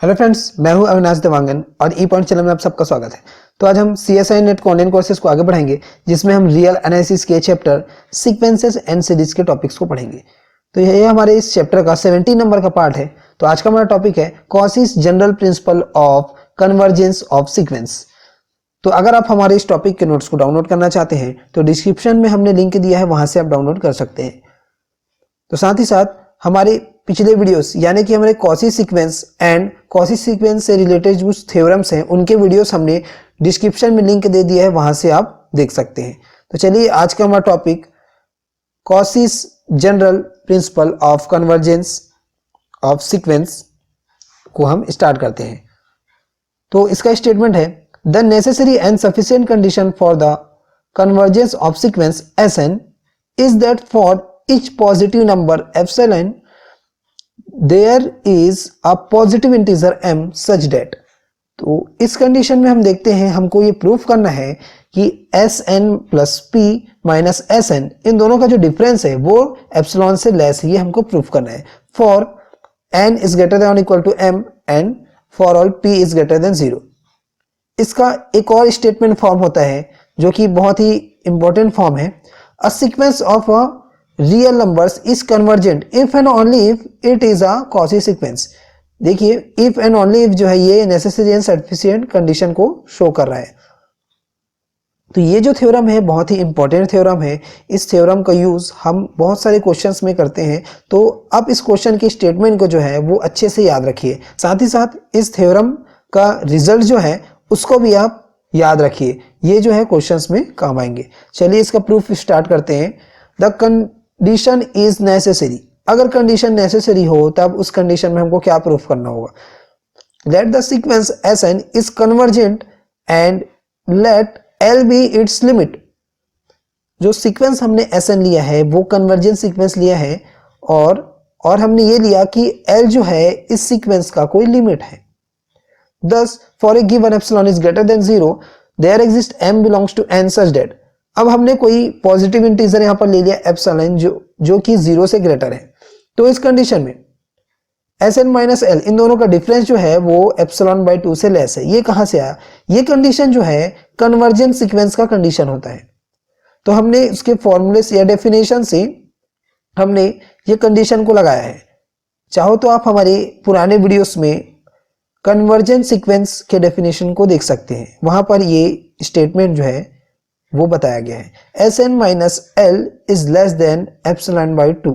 Hello friends, मैं हूं अविनाश देवांगन और ई पॉइंट चैनल में आप सबका स्वागत है। तो आज हम CSI नेट के ऑनलाइन कोर्सेज को आगे बढ़ाएंगे, जिसमें हम रियल एनालिसिस के चैप्टर सीक्वेंसेस एंड सीरीज के टॉपिक्स को पढ़ेंगे। तो ये हमारे इस चैप्टर का 17 नंबर का पार्ट है। तो आज का हमारा टॉपिक है Cauchy's general principle of convergence of sequence. तो अगर आप हमारे इस टॉपिक के नोट्स को डाउनलोड करना चाहते हैं तो डिस्क्रिप्शन में हमने लिंक दिया है, वहां से आप डाउनलोड कर सकते हैं। तो साथ ही साथ हमारे पिछले वीडियोस यानी कि हमारे Cauchy sequence and Cauchy sequence से रिलेटेड जो थ्योरम्स हैं उनके वीडियोस हमने डिस्क्रिप्शन में लिंक दे दिया है, वहां से आप देख सकते हैं। तो चलिए आज का हमारा topic Cauchy's general principle of convergence of sequence को हम स्टार्ट करते हैं। तो इसका स्टेटमेंट है the necessary and sufficient condition for the convergence of sequence Sn is that for each positive number epsilon there is a positive integer m such that। तो इस condition में हम देखते हैं, हमको ये प्रूफ करना है कि Sn plus p minus Sn इन दोनों का जो डिफरेंस है वो एप्सिलॉन से लेस है, ये हमको प्रूफ करना है। For n is greater than equal to m and for all p is greater than 0। इसका एक और स्टेटमेंट फॉर्म होता है जो कि बहुत ही इंपॉर्टेंट फॉर्म है। A sequence of a real numbers is convergent if and only if it is a Cauchy sequence. देखिए इफ एंड ओनली इफ जो है ये नेसेसरी एंड सफिशिएंट कंडीशन को शो कर रहा है। तो ये जो थ्योरम है बहुत ही इंपॉर्टेंट थ्योरम है। इस थ्योरम का यूज हम बहुत सारे क्वेश्चंस में करते हैं। तो आप इस क्वेश्चन के स्टेटमेंट को जो है वो अच्छे से याद रखिए। साथ ही साथ इस थ्योरम का रिजल्ट जो है उसको भी आप याद रखिए, ये जो है क्वेश्चंस में काम आएंगे। चलिए इसका प्रूफ स्टार्ट करते हैं। The condition is necessary. अगर कंडीशन नेसेसरी हो तब उस कंडीशन में हमको क्या प्रूफ करना होगा। Let the sequence Sn is convergent and let L be its limit. जो सीक्वेंस हमने Sn लिया है वो कन्वर्जेंट सीक्वेंस लिया है और हमने ये लिया कि L जो है इस सीक्वेंस का कोई लिमिट है। Thus, for a given epsilon is greater than 0, there exists m belongs to n such that। अब हमने कोई पॉजिटिव इंटीजर यहां पर ले लिया एप्सिलॉन जो कि 0 से ग्रेटर है। तो इस कंडीशन में Sn माइनस L इन दोनों का डिफरेंस जो है वो एप्सिलॉन बाई 2 से लेस है। ये कहां से आया? ये कंडीशन जो है कन्वर्जेंट सीक्वेंस का कंडीशन होता है। तो हमने उसके फॉर्मूले से या डेफिनेशन से हमने ये कंडीशन को लगाया है। चाहो तो आप हमारे पुराने वीडियोस में कन्वर्जेंट सीक्वेंस के डेफिनेशन को देख सकते हैं, वहां पर ये स्टेटमेंट जो है वो बताया गया है। Sn minus L is less than epsilon by 2।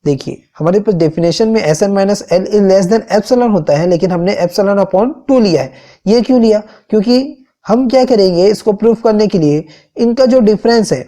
देखिए हमारे पास डेफिनेशन में Sn minus L is less than epsilon होता है, लेकिन हमने एप्सिलॉन अपॉन 2 लिया है। ये क्यों लिया? क्योंकि हम क्या करेंगे, इसको प्रूफ करने के लिए इनका जो डिफरेंस है,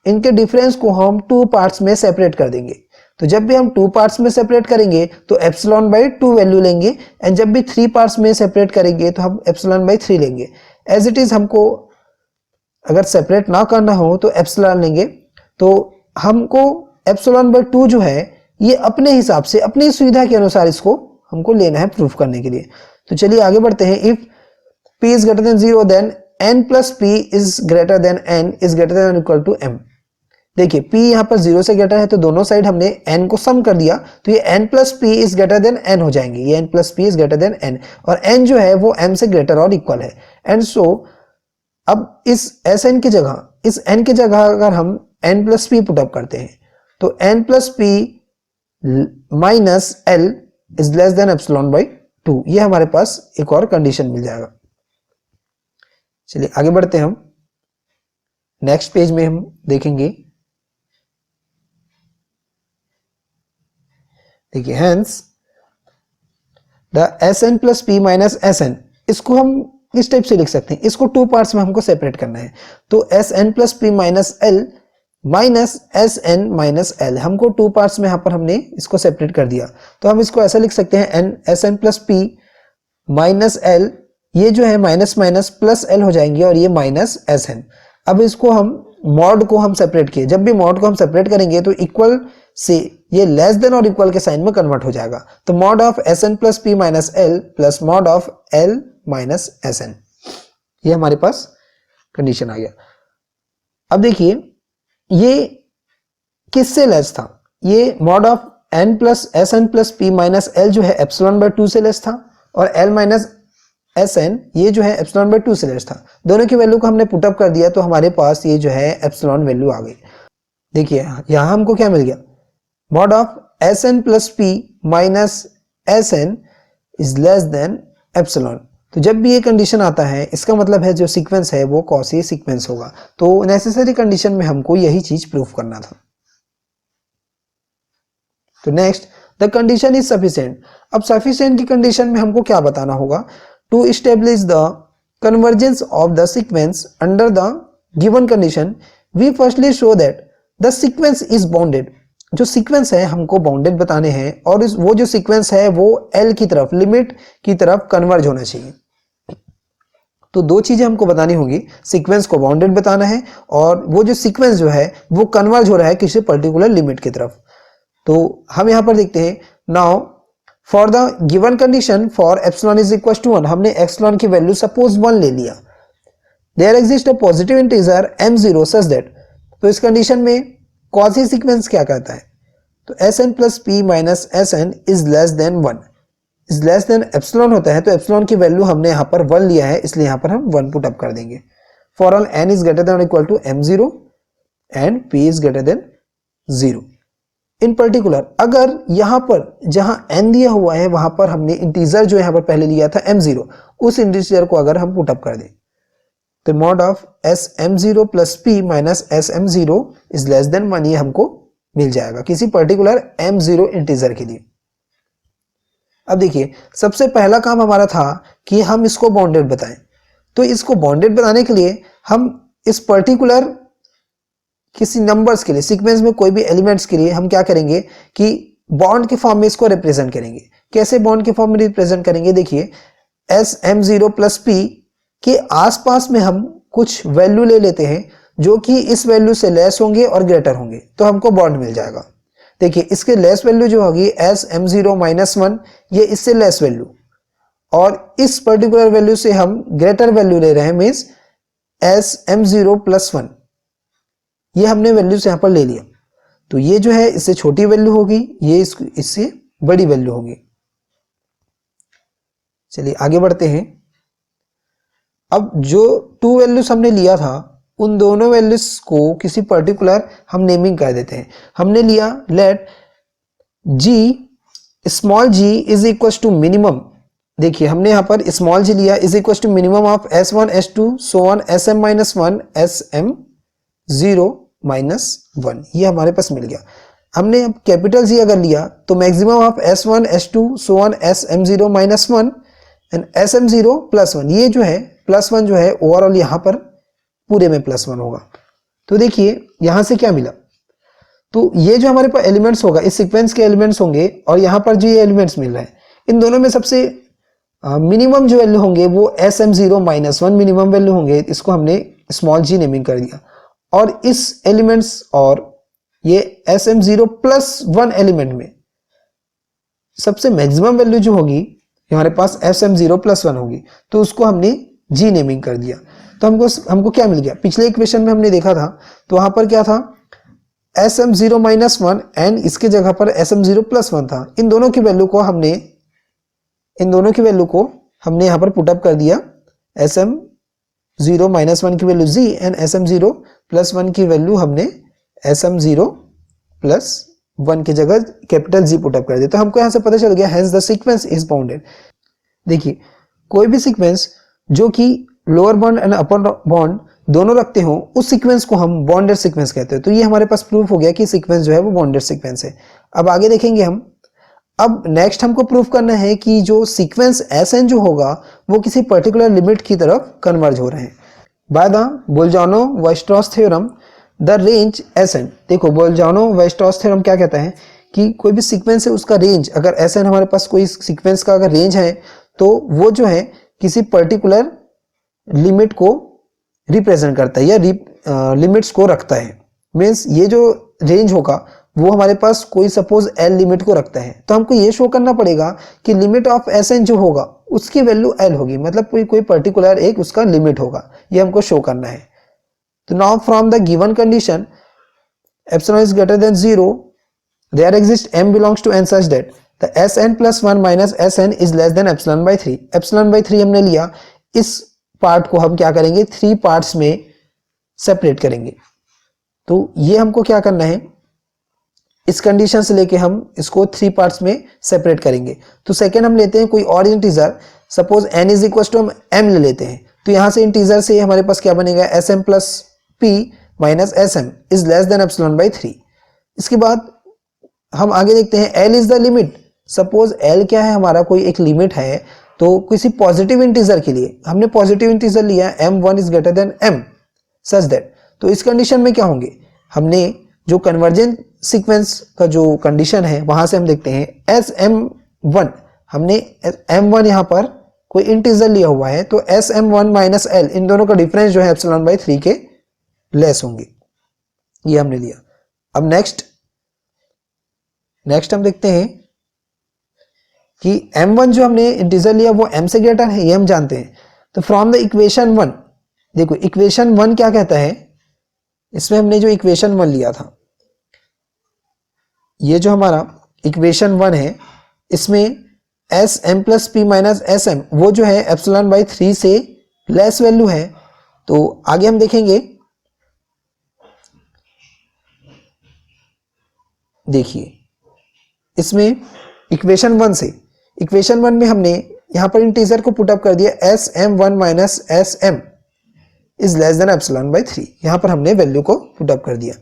इनके डिफरेंस को हम 2 पार्ट्स में सेपरेट कर देंगे। तो जब भी हम 2 पार्ट्स में सेपरेट करेंगे तो एप्सिलॉन बाई 2 वैल्यू लेंगे, एंड जब भी 3 पार्ट्स में सेपरेट करेंगे तो हम एप्सिलॉन बाई 3 लेंगे। एज इट इज हमको अगर सेपरेट ना करना हो तो एप्सिलॉन लेंगे। तो हमको एप्सिलॉन बाई 2 जो है ये अपने हिसाब से अपनी सुविधा के अनुसार इसको हमको लेना है प्रूफ करने के लिए। तो चलिए आगे बढ़ते हैं। If p is greater than 0 then n plus p is greater than n is greater than equal to m। देखिए p यहाँ पर 0 से ग्रेटर है तो दोनों साइड हमने n को सम कर दिया, तो ये n plus p is greater than n हो जाएंगे। ये n plus p is greater than n और n जो है वो m से ग्रेटर और इक्वल है। एंड सो अब इस Sn की जगह, इस n की जगह अगर हम n प्लस p पुटअप करते हैं तो n plus p minus L is less than epsilon by 2, ये हमारे पास एक और कंडीशन मिल जाएगा। चलिए आगे बढ़ते हैं। हम नेक्स्ट पेज में हम देखेंगे। देखिए hence the Sn plus p minus Sn, इसको हम इस टाइप से लिख सकते हैं। इसको 2 पार्ट्स में हमको सेपरेट करना है। तो Sn plus p minus L minus Sn minus L, हमको 2 पार्ट्स में यहां पर हमने इसको सेपरेट कर दिया। तो हम इसको ऐसा लिख सकते हैं Sn plus p minus L, ये जो है माइनस माइनस प्लस L हो जाएंगे और ये माइनस Sn। अब इसको हम मॉड को हम सेपरेट किए, जब भी मॉड को हम सेपरेट करेंगे तो इक्वल से ये लेस देन और इक्वल के साइन में कन्वर्ट हो जाएगा। तो mod of Sn plus p minus L plus mod of L minus Sn, ये हमारे पास कंडीशन आ गया। अब देखिए ये किससे लेस था? ये mod of n plus Sn plus p minus L जो है एप्सिलॉन बाई 2 से लेस था। और L माइनस Sn ये जो है एप्सिलॉन बाय 2 से लेस था। दोनों की वैल्यू को हमने पुटअप कर दिया तो हमारे पास ये जो है एप्सिलॉन वैल्यू आ गई। देखिए यहाँ हमको क्या मिल गया, mod of Sn plus P minus Sn is less than epsilon. तो जब भी ये कंडीशन आता है इसका मतलब है जो सीक्वेंस है वो कॉसी सीक्वेंस होगा। तो नेसेसरी कंडीशन में हमको यही चीज प्रूफ करना था। तो next, the condition is sufficient. अब सफिशिएंट की कंडीशन में हमको क्या बताना होगा, to establish the convergence of the sequence under the given condition we firstly show that the sequence is bounded. जो सीक्वेंस है हमको बाउंडेड बताने हैं और वो जो सीक्वेंस है वो L की तरफ, लिमिट की तरफ कन्वर्ज होना चाहिए। तो दो चीजें हमको बतानी होगी, सीक्वेंस को बाउंडेड बताना है और वो जो सीक्वेंस जो है वो कन्वर्ज हो रहा है किसी पर्टिकुलर लिमिट की तरफ। तो हम यहां पर देखते हैं, now for the given condition for epsilon is equal to 1, हमने एप्सिलॉन की वैल्यू सपोज 1 ले लिया। There exist a positive integer m0 such that, तो इस कंडीशन में क्वासी सीक्वेंस क्या कहता है, तो Sn plus P minus Sn is less then 1, is less than epsilon होता है। तो एप्सिलॉन की वैल्यू हमने यहाँ पर 1 लिया है इसलिए यहाँ पर हम 1 पुट अप कर देंगे। For all n is greater than equal to m0 and p is greater than 0। In particular अगर यहाँ पर जहां n दिया हुआ है वहां पर हमने इंटीजर जो यहाँ पर पहले लिया था m0, उस इंटीजर को अगर हम पुट अप कर दें तो mod of Sm0 plus P minus Sm0 is less then 1 ये हमको मिल जाएगा किसी पर्टिकुलर m0 इंटीजर के लिए। अब देखिए सबसे पहला काम हमारा था कि हम इसको बाउंडेड बताएं। तो इसको बाउंडेड बनाने के लिए हम इस पर्टिकुलर किसी नंबर्स के लिए, सीक्वेंस में कोई भी एलिमेंट्स के लिए हम क्या करेंगे कि बॉन्ड के फॉर्म में इसको रिप्रेजेंट करेंगे। कैसे बॉन्ड के फॉर्म में रिप्रेजेंट करेंगे, देखिए Sm0 प्लस P के आसपास में हम कुछ वैल्यू ले लेते हैं जो कि इस वैल्यू से लेस होंगे और ग्रेटर होंगे तो हमको बॉन्ड मिल जाएगा। देखिए इसके लेस वैल्यू जो होगी Sm0 माइनस 1, ये इससे लेस वैल्यू, और इस पर्टिकुलर वैल्यू से हम ग्रेटर वैल्यू ले रहे हैं मीन्स Sm0 प्लस 1, ये हमने वैल्यूज यहां पर ले लिया। तो ये जो है इससे छोटी वैल्यू होगी, ये इससे बड़ी वैल्यू होगी। चलिए आगे बढ़ते हैं। अब जो 2 वैल्यूज हमने लिया था उन दोनों वैल्यूज को किसी पर्टिकुलर हम नेमिंग कर देते हैं। हमने लिया let g small g is equal to minimum, देखिए हमने यहाँ पर स्मॉल g लिया is equal to minimum of s1 s2 so on sm minus 1 sm0 minus 1, ये हमारे पास मिल गया। हमने अब कैपिटल G अगर लिया तो maximum of s1 s2 so on sm0 minus 1 and sm0 plus 1, ये जो है प्लस 1 जो है ओवरऑल यहाँ पर पूरे में प्लस 1 होगा। तो देखिए यहां से क्या मिला, तो ये जो हमारे पास एलिमेंट्स होगा इस सीक्वेंस के एलिमेंट्स होंगे और यहाँ पर जो ये एलिमेंट्स मिल रहे हैं इन दोनों में सबसे मिनिमम जो वैल्यू होंगे वो Sm0 माइनस 1 मिनिमम वैल्यू होंगे, इसको हमने स्मॉल g नेमिंग कर दिया। और इस एलिमेंट्स और ये Sm0 प्लस 1 एलिमेंट में सबसे मैक्सिमम वैल्यू जो होगी हमारे पास Sm0 प्लस 1 होगी, तो उसको हमने g नेमिंग कर दिया। तो हमको क्या मिल गया, पिछले इक्वेशन में हमने देखा था तो वहां पर क्या था Sm0 माइनस 1 एंड इसके जगह पर Sm0 प्लस 1 था। इन दोनों की वैल्यू को हमने यहाँ पर पुटअप कर दिया। Sm0 माइनस 1 की value g and Sm0 plus 1 की वैल्यू हमने Sm0 प्लस 1 की जगह कैपिटल G पुटअप कर दिया। तो हमको यहाँ से पता चल गया hence the sequence is bounded. देखिए कोई भी सीक्वेंस जो कि lower bond and upper bond दोनों रखते हो उस सीक्वेंस को हम बॉन्डेड सीक्वेंस कहते हैं। तो ये हमारे पास प्रूफ हो गया कि सीक्वेंस जो है वो बॉन्डेड सीक्वेंस है। अब आगे देखेंगे हम। अब नेक्स्ट हमको प्रूफ करना है कि जो सीक्वेंस Sn जो होगा वो किसी पर्टिकुलर लिमिट की तरफ कन्वर्ज हो रहे हैं by the Bolzano Weierstrass theorem the range Sn। देखो बोल्जानो-वेस्टरॉस थ्योरम क्या कहता है कि कोई भी सीक्वेंस है उसका रेंज, अगर Sn हमारे पास कोई सीक्वेंस का अगर रेंज है तो वो जो है किसी पर्टिकुलर लिमिट को रिप्रेजेंट करता है या लिमिट्स को रखता है। मीन्स ये जो रेंज होगा वो हमारे पास कोई सपोज L लिमिट को रखता है, तो हमको ये शो करना पड़ेगा कि लिमिट ऑफ Sn जो होगा उसकी वैल्यू L होगी, मतलब कोई पर्टिकुलर एक उसका लिमिट होगा, ये हमको शो करना है। तो now from the given condition epsilon is greater than 0 there exist m belongs to n such that तो S N plus one minus S N is less than epsilon by three. Epsilon by three हमने लिया, इस part को हम क्या करेंगे, three parts में separate करेंगे। तो ये हमको क्या करना है, इस कंडीशन से लेके हम इसको थ्री पार्ट्स में सेपरेट करेंगे। तो सेकेंड हम लेते हैं कोई और integer, suppose n is equal to हम m ले लेते हैं। तो यहां से इंटीजर से हमारे पास क्या बनेगा, S M plus P minus S M is less than epsilon by three. इसके बाद हम आगे देखते हैं l is the limit. Suppose l क्या है, हमारा कोई एक लिमिट है, तो किसी पॉजिटिव इंटीजर के लिए हमने पॉजिटिव इंटीजर लिया m1 is greater then m such that. तो इस कंडीशन में क्या होंगे, हमने जो कन्वर्जेंट सीक्वेंस का जो कंडीशन है वहां से हम देखते हैं एस एम वन, हमने m1 यहां पर कोई इंटीजर लिया हुआ है, तो S M one minus L इन दोनों का डिफरेंस जो है एप्सिलॉन बाई थ्री के लेस होंगे, ये हमने लिया। अब नेक्स्ट हम देखते हैं कि m1 जो हमने इंटीजर लिया वो m से ग्रेटर है, ये हम जानते हैं। तो फ्रॉम द इक्वेशन वन, देखो इक्वेशन वन क्या कहता है, इसमें हमने जो इक्वेशन वन लिया था, ये जो हमारा इक्वेशन वन है, इसमें S M plus P minus S M वो जो है एप्सिलॉन बाई थ्री से लेस वैल्यू है। तो आगे हम देखेंगे, देखिए इसमें इक्वेशन वन से, इक्वेशन वन में हमने यहां पर इंटीजर को पुट अप कर दिया, S M one minus S M is less than epsilon by three, यहां पर हमने वैल्यू को पुट अप कर दिया।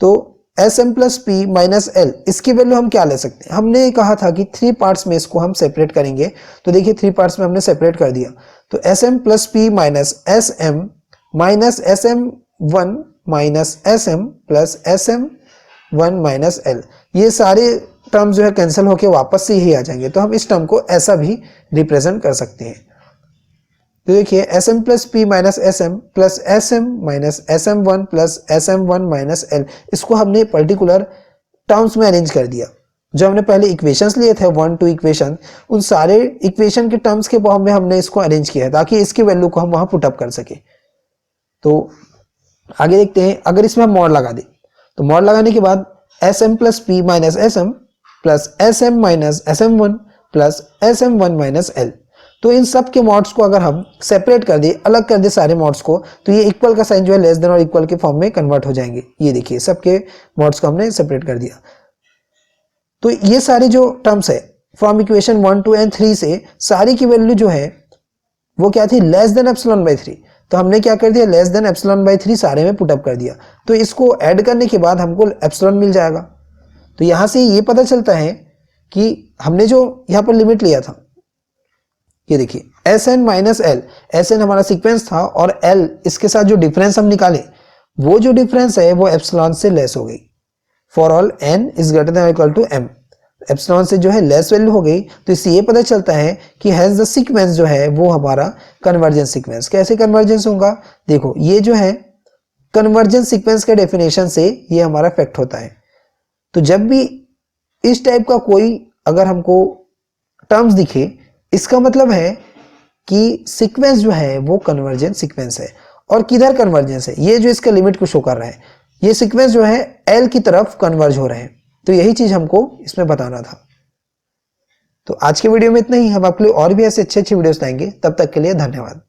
तो S M plus P minus L, इसकी वैल्यू हम क्या ले सकते हैं, हमने कहा था कि थ्री पार्ट्स में इसको हम सेपरेट करेंगे। तो देखिए थ्री पार्ट्स में हमने सेपरेट कर दिया, तो S M plus P minus M minus S M one minus S M plus S M one minus L, ये सारे टर्म जो है कैंसिल होके वापस से ही आ जाएंगे। तो हम इस टर्म को ऐसा भी रिप्रेजेंट कर सकते हैं। तो देखिए S M plus P minus S M minus S M one plus S M one minus L, इसको हमने पर्टिकुलर टर्म्स में अरेंज कर दिया। जो हमने पहले इक्वेशंस लिए थे वन टू इक्वेशन, उन सारे इक्वेशन के टर्म्स के फॉर्म में हमने इसको अरेंज किया है ताकि इसकी वैल्यू को हम वहां पुट अप कर सके। तो आगे देखते हैं, अगर इसमें हम मॉड लगा दें, तो मॉड लगाने के बाद S M plus P minus S M plus S M minus S M one plus S M one minus L, तो इन सब के मॉड्स को अगर हम सेपरेट कर दे, अलग कर दे सारे मॉड्स को, तो ये इक्वल का साइन जो है लेस देन और इक्वल के फॉर्म में कन्वर्ट हो जाएंगे। ये देखिए सबके मॉड्स को हमने सेपरेट कर दिया। तो ये सारे जो टर्म्स है फ्रॉम इक्वेशन 1 2 एंड 3 से सारी की वैल्यू जो है वो क्या थी, less than epsilon by three. तो हमने क्या कर दिया, less than epsilon by three सारे में पुटअप कर दिया। तो इसको ऐड करने के बाद हमको एप्सिलॉन मिल जाएगा। तो यहां से ये पता चलता है कि हमने जो यहां पर लिमिट लिया था, ये देखिए S N minus L, S N हमारा सीक्वेंस था और एल इसके साथ जो डिफरेंस हम निकाले, वो जो डिफरेंस है वो एप्सिलॉन से लेस हो गई। For all N is greater than equal to M, epsilon से जो है लेस वैल्यू हो गई। तो इससे ये पता चलता है कि हैज द सीक्वेंस जो है वो हमारा कन्वर्जेंस सीक्वेंस। कैसे कन्वर्जेंस होगा, देखो ये जो है कन्वर्जेंस सीक्वेंस के डेफिनेशन से ये हमारा फैक्ट होता है। तो जब भी इस टाइप का कोई अगर हमको टर्म्स दिखे, इसका मतलब है कि सीक्वेंस जो है वो कन्वर्जेंट सीक्वेंस है। और किधर कन्वर्जेंस है, ये जो इसका लिमिट को शो कर रहा है, ये सीक्वेंस जो है एल की तरफ कन्वर्ज हो रहे हैं। तो यही चीज हमको इसमें बताना था। तो आज के वीडियो में इतना ही। हम आपके लिए और भी ऐसे अच्छे वीडियोस लाएंगे। तब तक के लिए धन्यवाद।